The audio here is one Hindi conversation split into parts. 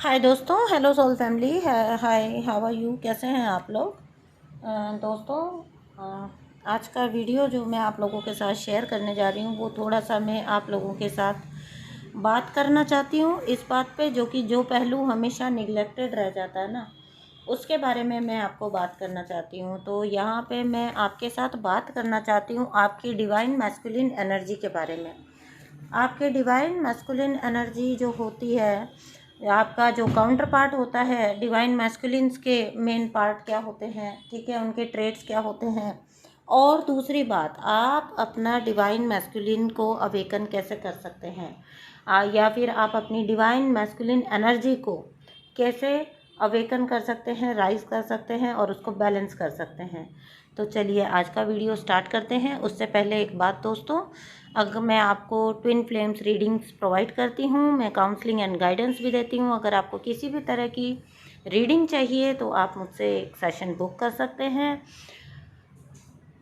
हाय दोस्तों, hello soul family. Hi, how are you? कैसे हैं आप लोग? दोस्तों, आज का वीडियो जो मैं आप लोगों के साथ शेयर करने जा रही हूँ वो थोड़ा सा मैं आप लोगों के साथ बात करना चाहती हूँ इस बात पे, जो पहलू हमेशा निगलेक्टेड रह जाता है ना, उसके बारे में मैं आपको बात करना चाहती हूँ। तो यहाँ पे मैं आपके साथ बात करना चाहती हूँ आपकी डिवाइन मैस्कुलिन एनर्जी के बारे में। आपके डिवाइन मैस्कुलिन एनर्जी जो होती है, आपका जो काउंटर पार्ट होता है डिवाइन मैस्कुलिन्स के, मेन पार्ट क्या होते हैं, ठीक है, उनके ट्रेड्स क्या होते हैं। और दूसरी बात, आप अपना डिवाइन मैस्कुलिन को अवेकन कैसे कर सकते हैं, या फिर आप अपनी डिवाइन मैस्कुलिन एनर्जी को कैसे अवेकन कर सकते हैं, राइज कर सकते हैं और उसको बैलेंस कर सकते हैं। तो चलिए आज का वीडियो स्टार्ट करते हैं। उससे पहले एक बात दोस्तों, अगर मैं आपको ट्विन फ्लेम्स रीडिंग्स प्रोवाइड करती हूँ, मैं काउंसलिंग एंड गाइडेंस भी देती हूँ। अगर आपको किसी भी तरह की रीडिंग चाहिए तो आप मुझसे एक सेशन बुक कर सकते हैं।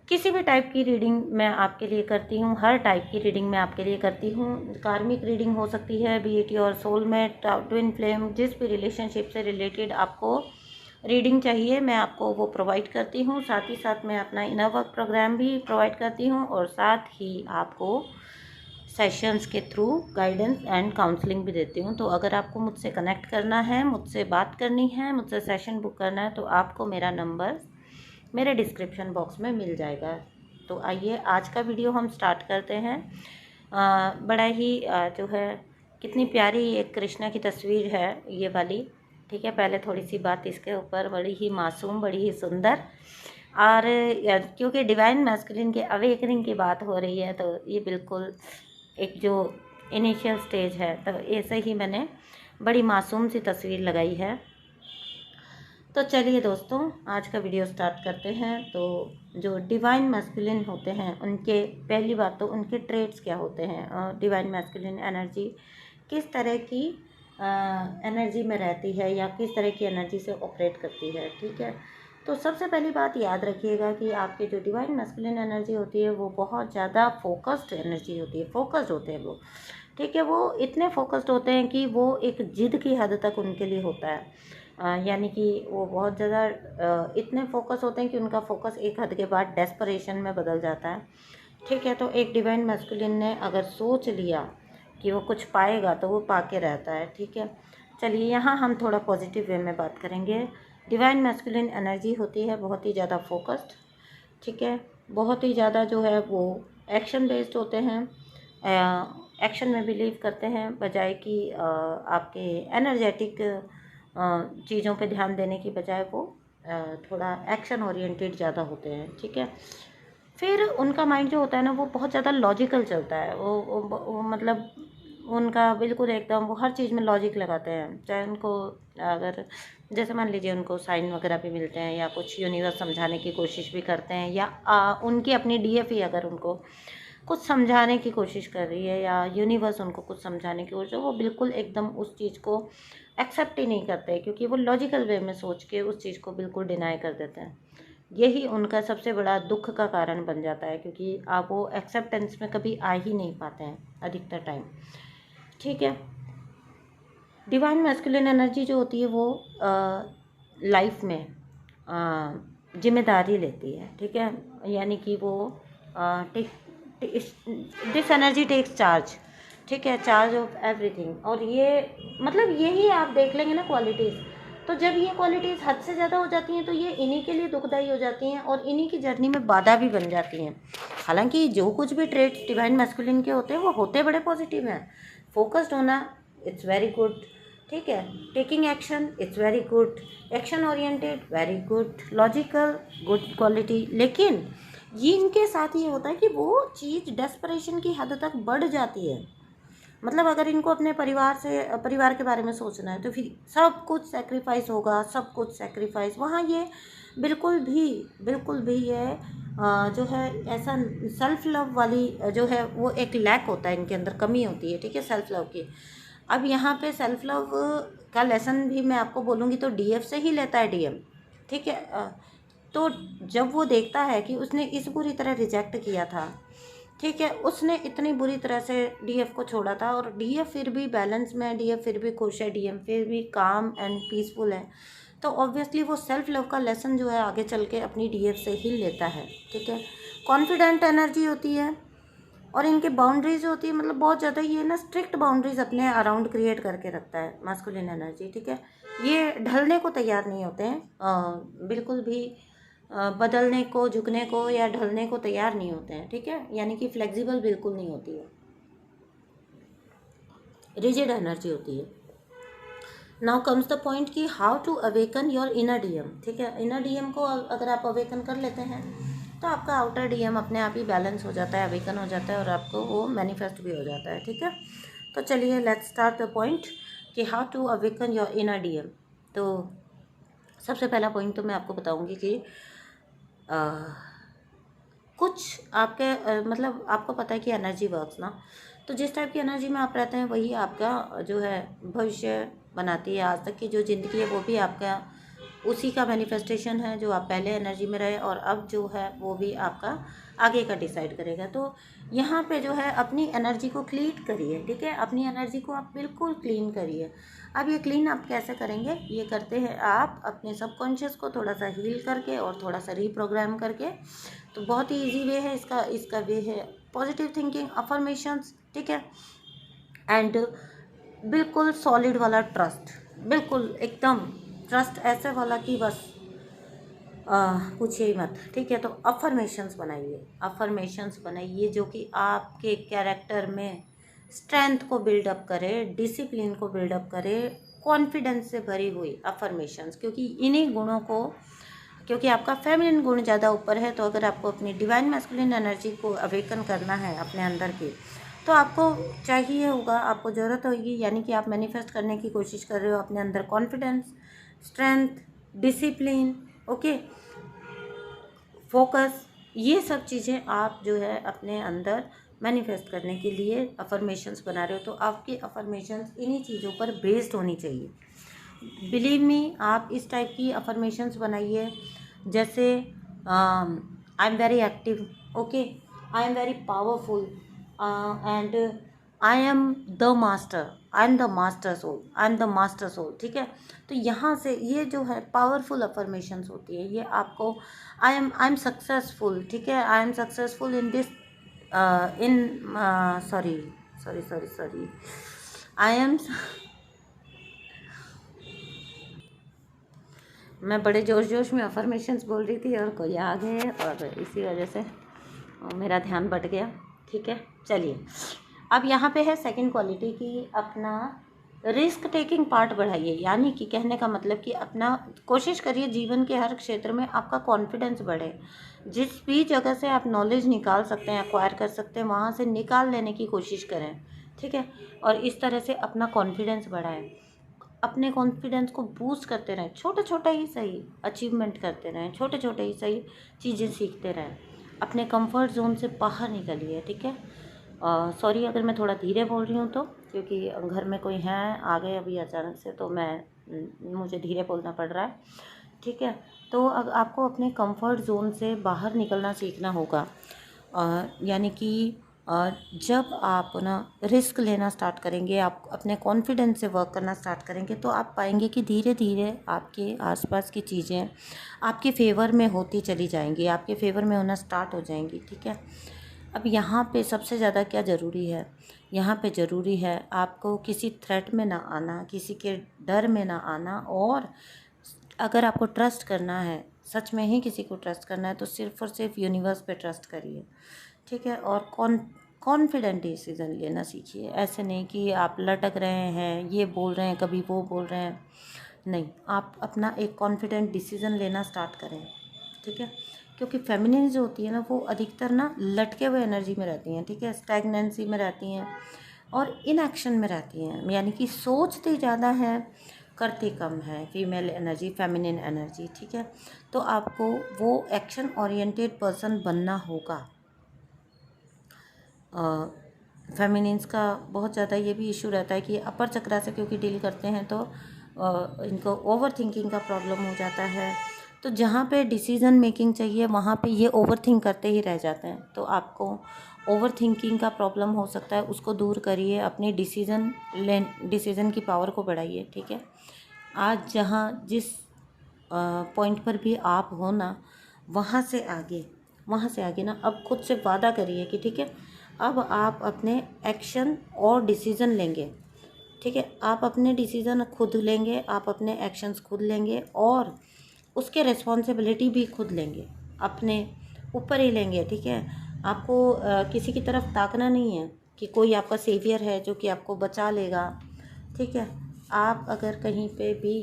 किसी भी टाइप की रीडिंग मैं आपके लिए करती हूँ, हर टाइप की रीडिंग मैं आपके लिए करती हूँ। कार्मिक रीडिंग हो सकती है, B it your soulmate, twin flame, जिस भी रिलेशनशिप से रिलेटेड आपको रीडिंग चाहिए मैं आपको वो प्रोवाइड करती हूँ। साथ ही साथ मैं अपना इनर वर्क प्रोग्राम भी प्रोवाइड करती हूँ और साथ ही आपको सेशंस के थ्रू गाइडेंस एंड काउंसलिंग भी देती हूँ। तो अगर आपको मुझसे कनेक्ट करना है, मुझसे बात करनी है, मुझसे सेशन बुक करना है, तो आपको मेरा नंबर मेरे डिस्क्रिप्शन बॉक्स में मिल जाएगा। तो आइए आज का वीडियो हम स्टार्ट करते हैं। बड़ा ही जो है, कितनी प्यारी एक कृष्णा की तस्वीर है ये वाली, ठीक है। पहले थोड़ी सी बात इसके ऊपर, बड़ी ही मासूम, बड़ी ही सुंदर। और क्योंकि डिवाइन मैस्कुलिन के अवेकनिंग की बात हो रही है तो ये बिल्कुल एक जो इनिशियल स्टेज है, तो ऐसे ही मैंने बड़ी मासूम सी तस्वीर लगाई है। तो चलिए दोस्तों आज का वीडियो स्टार्ट करते हैं। तो जो डिवाइन मैस्कुलिन होते हैं उनके, पहली बात तो उनके ट्रेड्स क्या होते हैं। डिवाइन मैस्कुलिन एनर्जी किस तरह की एनर्जी में रहती है या किस तरह की एनर्जी से ऑपरेट करती है, ठीक है। तो सबसे पहली बात याद रखिएगा कि आपकी जो डिवाइन मैस्कुलिन एनर्जी होती है वो बहुत ज़्यादा फोकस्ड एनर्जी होती है, फोकस्ड होते हैं वो, ठीक है। वो इतने फोकस्ड होते हैं कि वो एक जिद की हद तक उनके लिए होता है। यानी कि वो बहुत ज़्यादा इतने फोकस होते हैं कि उनका फोकस एक हद के बाद डेस्परेशन में बदल जाता है, ठीक है। तो एक डिवाइन मैस्कुलिन ने अगर सोच लिया कि वो कुछ पाएगा तो वो पाके रहता है, ठीक है। चलिए यहाँ हम थोड़ा पॉजिटिव वे में बात करेंगे। डिवाइन मैस्कुलिन एनर्जी होती है बहुत ही ज़्यादा फोकस्ड, ठीक है। बहुत ही ज़्यादा जो है वो एक्शन बेस्ड होते हैं, एक्शन में बिलीव करते हैं बजाय कि आपके एनर्जेटिक चीज़ों पे ध्यान देने की बजाय वो थोड़ा एक्शन ओरिएंटेड ज़्यादा होते हैं, ठीक है। फिर उनका माइंड जो होता है ना वो बहुत ज़्यादा लॉजिकल चलता है। वो मतलब उनका बिल्कुल एकदम, वो हर चीज़ में लॉजिक लगाते हैं। चाहे उनको अगर जैसे मान लीजिए उनको साइन वगैरह भी मिलते हैं या कुछ यूनिवर्स समझाने की कोशिश भी करते हैं, या उनकी अपनी डीएफई अगर उनको कुछ समझाने की कोशिश कर रही है या यूनिवर्स उनको कुछ समझाने की कोशिश, वो बिल्कुल एकदम उस चीज़ को एक्सेप्ट ही नहीं करते, क्योंकि वो लॉजिकल वे में सोच के उस चीज़ को बिल्कुल डिनाई कर देते हैं। यही उनका सबसे बड़ा दुख का कारण बन जाता है, क्योंकि आप वो एक्सेप्टेंस में कभी आ ही नहीं पाते हैं अधिकतर टाइम, ठीक है। डिवाइन मैस्कुलिन एनर्जी जो होती है वो लाइफ में जिम्मेदारी लेती है, ठीक है। यानी कि वो दिस एनर्जी टेक्स चार्ज, ठीक है, चार्ज ऑफ एवरीथिंग। और ये मतलब यही आप देख लेंगे ना क्वालिटीज़, तो जब ये क्वालिटीज़ हद से ज़्यादा हो जाती हैं तो ये इन्हीं के लिए दुखदाई हो जाती हैं और इन्हीं की जर्नी में बाधा भी बन जाती हैं। हालांकि जो कुछ भी ट्रेड्स डिवाइन मैस्कुलिन के होते हैं वो होते बड़े पॉजिटिव हैं। फोकस्ड होना, इट्स वेरी गुड, ठीक है। Taking action, it's very good. Action oriented, very good. Logical, good quality. लेकिन ये इनके साथ ये होता है कि वो चीज़ डेस्परेशन की हद तक बढ़ जाती है। मतलब अगर इनको अपने परिवार के बारे में सोचना है तो फिर सब कुछ सेक्रीफाइस होगा, सब कुछ सेक्रीफाइस। वहाँ ये बिल्कुल भी ये जो है ऐसा सेल्फ लव वाली जो है वो एक लैक होता है इनके अंदर, कमी होती है, ठीक है, सेल्फ लव की। अब यहाँ पे सेल्फ लव का लेसन भी मैं आपको बोलूँगी तो डीएफ से ही लेता है डीएम, ठीक है। तो जब वो देखता है कि उसने इस बुरी तरह रिजेक्ट किया था, ठीक है, उसने इतनी बुरी तरह से डीएफ को छोड़ा था और डीएफ फिर भी बैलेंस में है, डीएफ फिर भी खुश है, डीएम फिर भी काम एंड पीसफुल है। तो ऑब्वियसली वो सेल्फ लव का लेसन जो है आगे चल के अपनी डीएफ से ही लेता है। ठीक है, कॉन्फिडेंट एनर्जी होती है और इनकी बाउंड्रीज होती है, मतलब बहुत ज़्यादा ये ना स्ट्रिक्ट बाउंड्रीज अपने अराउंड क्रिएट करके रखता है मास्कुलिन एनर्जी। ठीक है, ये ढलने को तैयार नहीं होते हैं बिल्कुल भी, बदलने को, झुकने को या ढलने को तैयार नहीं होते हैं। ठीक है, यानी कि फ्लेक्सिबल बिल्कुल नहीं होती है, रिजिड एनर्जी होती है। नाउ कम्स द पॉइंट कि how to awaken your inner DM. ठीक है, इनर डीएम को अगर आप अवेकन कर लेते हैं तो आपका आउटर डीएम अपने आप ही बैलेंस हो जाता है, अवेकन हो जाता है और आपको वो मैनिफेस्ट भी हो जाता है। ठीक है, तो चलिए लेट्स स्टार्ट द पॉइंट कि how to awaken your inner DM. तो सबसे पहला पॉइंट तो मैं आपको बताऊंगी कि कुछ आपके मतलब आपको पता है कि एनर्जी वर्क्स ना, तो जिस टाइप की एनर्जी में आप रहते हैं वही आपका जो है भविष्य बनाती है। आज तक की जो ज़िंदगी है वो भी आपका उसी का मैनिफेस्टेशन है, जो आप पहले एनर्जी में रहे और अब जो है वो भी आपका आगे का डिसाइड करेगा। तो यहाँ पे जो है अपनी एनर्जी को क्लीन करिए। ठीक है, अपनी एनर्जी को आप बिल्कुल क्लीन करिए। अब ये क्लीन आप कैसे करेंगे, ये करते हैं आप अपने सबकॉन्शियस को थोड़ा सा हील करके और थोड़ा सा रीप्रोग्राम करके। तो बहुत ही ईजी वे है इसका वे है पॉजिटिव थिंकिंग, अफर्मेशंस। ठीक है, एंड बिल्कुल सॉलिड वाला ट्रस्ट, बिल्कुल एकदम ट्रस्ट ऐसे वाला कि बस पूछिए ही मत। ठीक है, तो अफर्मेशंस बनाइए जो कि आपके कैरेक्टर में स्ट्रेंथ को बिल्डअप करे, डिसिप्लिन को बिल्डअप करे, कॉन्फिडेंस से भरी हुई अफर्मेशंस। क्योंकि इन्हीं गुणों को, क्योंकि आपका फेमिनिन गुण ज़्यादा ऊपर है, तो अगर आपको अपनी डिवाइन मैस्कुलिन एनर्जी को अवेकन करना है अपने अंदर की, तो आपको चाहिए होगा, आपको ज़रूरत होगी, यानी कि आप मैनिफेस्ट करने की कोशिश कर रहे हो अपने अंदर confidence, strength, discipline, okay, focus, ये सब चीज़ें आप जो है अपने अंदर मैनिफेस्ट करने के लिए अफर्मेशंस बना रहे हो। तो आपकी अफर्मेशंस इन्हीं चीज़ों पर बेस्ड होनी चाहिए। बिलीव मी, आप इस टाइप की अफर्मेशंस बनाइए जैसे I am very active, okay, I am very powerful and I am the master, I am the master soul, I am the master soul. ठीक है, तो यहाँ से ये जो है पावरफुल अफर्मेशंस होती है, ये आपको आई एम सक्सेसफुल। ठीक है, I am successful in this in sorry sorry sorry sorry I am, मैं बड़े जोश में अफर्मेशंस बोल रही थी और कोई आ गए और इसी वजह से मेरा ध्यान बट गया। ठीक है, चलिए अब यहाँ पे है सेकंड क्वालिटी की अपना रिस्क टेकिंग पार्ट बढ़ाइए। यानी कि कहने का मतलब कि अपना कोशिश करिए जीवन के हर क्षेत्र में आपका कॉन्फिडेंस बढ़े। जिस भी जगह से आप नॉलेज निकाल सकते हैं, एक्वायर कर सकते हैं, वहाँ से निकाल लेने की कोशिश करें। ठीक है, और इस तरह से अपना कॉन्फिडेंस बढ़ाएं, अपने कॉन्फिडेंस को बूस्ट करते रहें, छोटा छोटा ही सही अचीवमेंट करते रहें, छोटे छोटे ही सही चीज़ें सीखते रहें, अपने कंफर्ट जोन से बाहर निकलिए। ठीक है, सॉरी अगर मैं थोड़ा धीरे बोल रही हूँ तो, क्योंकि घर में कोई है आ गए अभी अचानक से, तो मुझे धीरे बोलना पड़ रहा है। ठीक है, तो अब आपको अपने कंफर्ट जोन से बाहर निकलना सीखना होगा। यानी कि जब आप ना रिस्क लेना स्टार्ट करेंगे, आप अपने कॉन्फिडेंस से वर्क करना स्टार्ट करेंगे, तो आप पाएंगे कि धीरे धीरे आपके आसपास की चीज़ें आपके फेवर में होती चली जाएंगी, आपके फेवर में होना स्टार्ट हो जाएंगी। ठीक है, अब यहाँ पे सबसे ज़्यादा क्या ज़रूरी है, यहाँ पे ज़रूरी है आपको किसी थ्रेट में ना आना, किसी के डर में ना आना, और अगर आपको ट्रस्ट करना है, सच में ही किसी को ट्रस्ट करना है, तो सिर्फ और सिर्फ यूनिवर्स पे ट्रस्ट करिए। ठीक है, और कॉन्फिडेंट डिसीज़न लेना सीखिए। ऐसे नहीं कि आप लटक रहे हैं, ये बोल रहे हैं, कभी वो बोल रहे हैं, नहीं, आप अपना एक कॉन्फिडेंट डिसीज़न लेना स्टार्ट करें। ठीक है, क्योंकि फेमिनिन जो होती है ना, वो अधिकतर ना लटके हुए एनर्जी में रहती हैं। ठीक है, स्टैग्नेंसी में रहती हैं और इनएक्शन में रहती हैं, यानी कि सोचती ज़्यादा है, करती कम है फीमेल एनर्जी, फेमिनिन एनर्जी। ठीक है, तो आपको वो एक्शन ओरिएंटेड पर्सन बनना होगा। फेमिनिन्स का बहुत ज़्यादा ये भी इशू रहता है कि अपर चक्रा से क्योंकि डील करते हैं, तो इनको ओवर थिंकिंग का प्रॉब्लम हो जाता है। तो जहाँ पे डिसीज़न मेकिंग चाहिए वहाँ पे ये ओवर थिंक करते ही रह जाते हैं। तो आपको ओवर थिंकिंग का प्रॉब्लम हो सकता है, उसको दूर करिए, अपनी डिसीज़न की पावर को बढ़ाइए। ठीक है, आज जहाँ जिस पॉइंट पर भी आप हो ना, वहाँ से आगे ना अब खुद से वादा करिए कि ठीक है, अब आप अपने एक्शन और डिसीज़न लेंगे। ठीक है, आप अपने डिसीज़न खुद लेंगे, आप अपने एक्शंस खुद लेंगे और उसके रिस्पॉन्सिबिलिटी भी खुद लेंगे, अपने ऊपर ही लेंगे। ठीक है, आपको किसी की तरफ ताकना नहीं है कि कोई आपका सेवियर है जो कि आपको बचा लेगा। ठीक है, आप अगर कहीं पे भी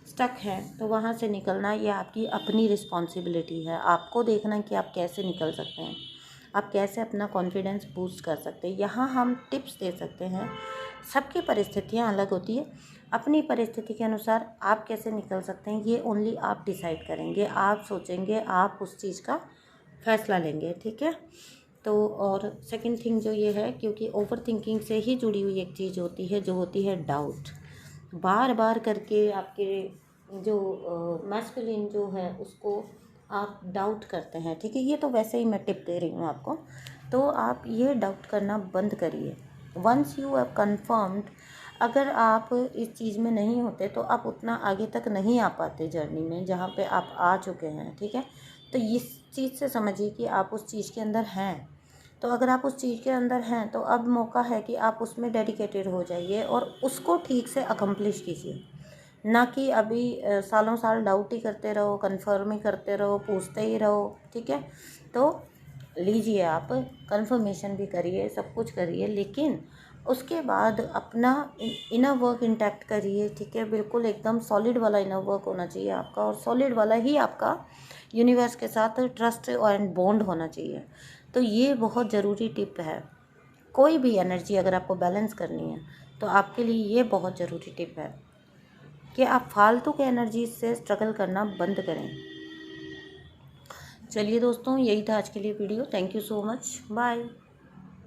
स्टक हैं तो वहाँ से निकलना ये आपकी अपनी रिस्पॉन्सिबिलिटी है। आपको देखना कि आप कैसे निकल सकते हैं, आप कैसे अपना कॉन्फिडेंस बूस्ट कर सकते हैं। यहाँ हम टिप्स दे सकते हैं। सबकी परिस्थितियाँ अलग होती है, अपनी परिस्थिति के अनुसार आप कैसे निकल सकते हैं ये ओनली आप डिसाइड करेंगे, आप सोचेंगे, आप उस चीज़ का फैसला लेंगे। ठीक है, तो और सेकंड थिंग जो ये है, क्योंकि ओवर थिंकिंग से ही जुड़ी हुई एक चीज़ होती है जो होती है डाउट। बार बार करके आपके जो मैस्कुलिन जो है उसको आप डाउट करते हैं। ठीक है, ये तो वैसे ही मैं टिप दे रही हूँ आपको, तो आप ये डाउट करना बंद करिए। वंस यू हैव कन्फर्म्ड, अगर आप इस चीज़ में नहीं होते तो आप उतना आगे तक नहीं आ पाते जर्नी में जहाँ पे आप आ चुके हैं। ठीक है, तो इस चीज़ से समझिए कि आप उस चीज़ के अंदर हैं। तो अगर आप उस चीज़ के अंदर हैं तो अब मौका है कि आप उसमें डेडिकेटेड हो जाइए और उसको ठीक से अकम्प्लिश कीजिए, ना कि अभी सालों साल डाउट ही करते रहो, कन्फर्म ही करते रहो, पूछते ही रहो। ठीक है, तो लीजिए, आप कंफर्मेशन भी करिए, सब कुछ करिए, लेकिन उसके बाद अपना इनर वर्क इंटैक्ट करिए। ठीक है, बिल्कुल एकदम सॉलिड वाला इनर वर्क होना चाहिए आपका, और सॉलिड वाला ही आपका यूनिवर्स के साथ ट्रस्ट एंड बॉन्ड होना चाहिए। तो ये बहुत ज़रूरी टिप है। कोई भी एनर्जी अगर आपको बैलेंस करनी है तो आपके लिए ये बहुत ज़रूरी टिप है कि आप फालतू के एनर्जी से स्ट्रगल करना बंद करें। चलिए दोस्तों, यही था आज के लिए video. Thank you so much, bye.